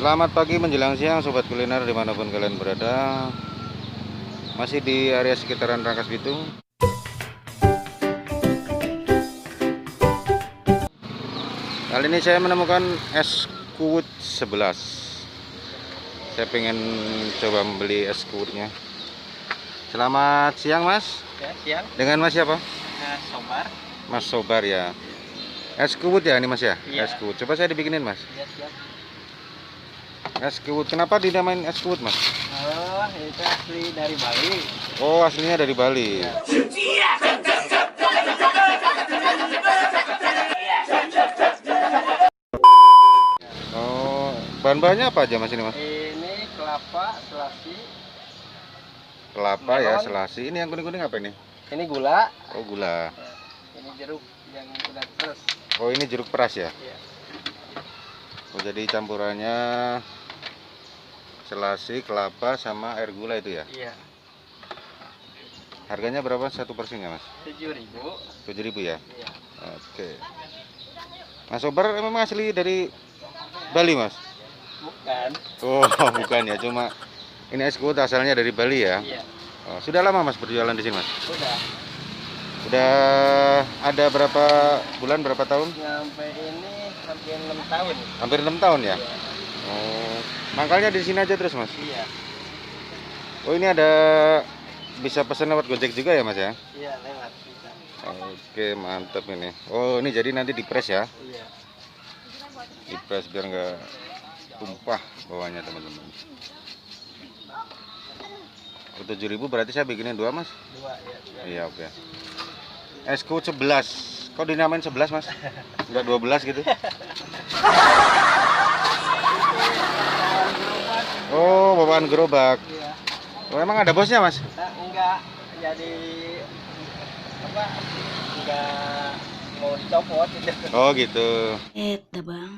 Selamat pagi menjelang siang sobat kuliner dimanapun kalian berada. Masih di area sekitaran Rangkas Bitung. Kali ini saya menemukan es kuwut 11. Saya pengen coba membeli es kuwutnya. Selamat siang mas. Ya, siang. Dengan mas siapa? Sobar. Mas Sobar ya. Es kuwut ya ini mas ya? Iya. Es kuwut. Coba saya dibikinin mas. Ya, siap. Es kuwut. Kenapa dinamain es kuwut mas? Oh, itu asli dari Bali. Oh aslinya dari Bali. Ya. Oh bahan-bahannya apa aja mas ini mas? Ini kelapa, selasi. Kelapa ya, Melon. selasi. Ini yang kuning-kuning apa ini? Ini gula. Oh gula. Ya. Ini jeruk yang udah terus. Oh ini jeruk peras ya? Ya. Oh jadi campurannya selasi, kelapa, sama air gula itu ya? Iya. Harganya berapa satu porsinya mas? 7.000. 7.000 ya? Iya. Oke. Mas Sobar memang asli dari Bali mas? Bukan. Oh bukan ya, cuma ini es kuwut asalnya dari Bali ya? Iya. Oh, sudah lama mas berjualan di sini mas? Udah. Udah ada berapa bulan, berapa tahun? Sampai ini hampir 6 tahun. Hampir 6 tahun ya? Iya. Oh, mangkalnya di sini aja terus mas? Iya. Oh ini ada bisa pesan lewat Gojek juga ya mas ya? Iya, lewat bisa. Oke mantap ini. Oh ini jadi nanti dipres ya? Iya. Dipres biar nggak tumpah bawahnya teman-teman. 7.000 berarti saya bikinin 2 mas? 2 ya. Iya oke. Es kuwut 11. Kok dinamain 11 mas? Enggak 12 gitu? Oh bawaan gerobak. Iya. Oh, emang ada bosnya mas? Enggak, jadi apa? Enggak mau dicopot gitu. Oh gitu. Dah bang.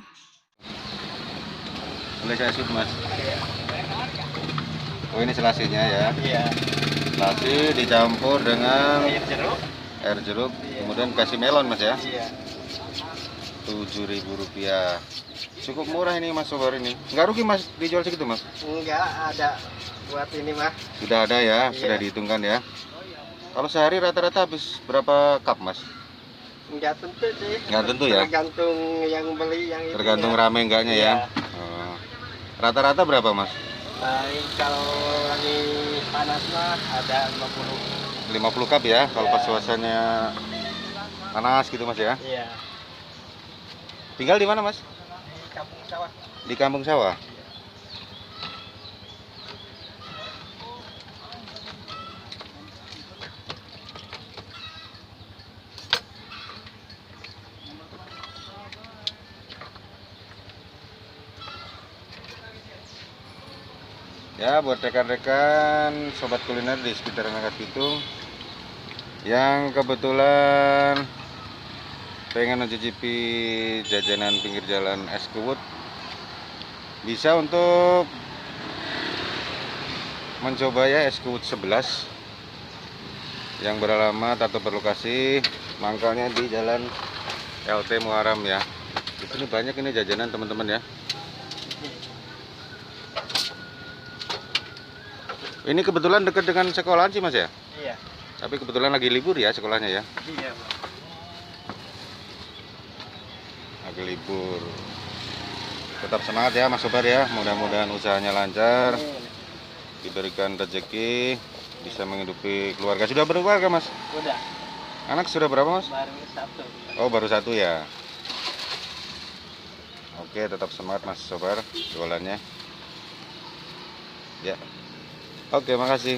Boleh saya shoot mas? Iya. Oh ini selasinya ya. Iya. Selasi dicampur dengan Air jeruk. air jeruk, Iya. kemudian kasih melon mas ya. Iya. 7.000 rupiah. Cukup murah ini mas Sobar ini. Nggak rugi mas dijual segitu mas? Enggak ada buat ini mah. Sudah ada ya, Iya. sudah dihitungkan ya. Kalau sehari rata-rata habis berapa cup mas? Enggak tentu sih. Nggak tentu ya? Tergantung yang beli yang itu. Tergantung ya. rame enggaknya ya. Iya. Oh. Rata-rata berapa mas? Paling kalau lagi panas mah ada 50. 50 cup ya, kalau Iya. pas suasananya panas gitu mas ya. Iya. Tinggal di mana mas? Di kampung sawah. Di kampung sawah. Ya buat rekan-rekan sobat kuliner di sekitar Rangkas Bitung yang kebetulan pengen mencicipi jajanan pinggir jalan es kuwut, bisa untuk mencoba ya es kuwut 11 yang beralamat atau berlokasi mangkalnya di jalan LT Muaram ya. Di sini banyak ini jajanan teman-teman ya. Ini kebetulan dekat dengan sekolahan sih mas ya? Iya. Tapi kebetulan lagi libur ya sekolahnya ya? Iya, Bang. Lagi libur. Tetap semangat ya mas Sobar ya, mudah-mudahan usahanya lancar, diberikan rezeki, bisa menghidupi keluarga. Sudah berkeluarga mas? Udah. Anak sudah berapa mas? Baru 1. Oh baru 1 ya. Oke tetap semangat mas Sobar jualannya ya. Oke makasih.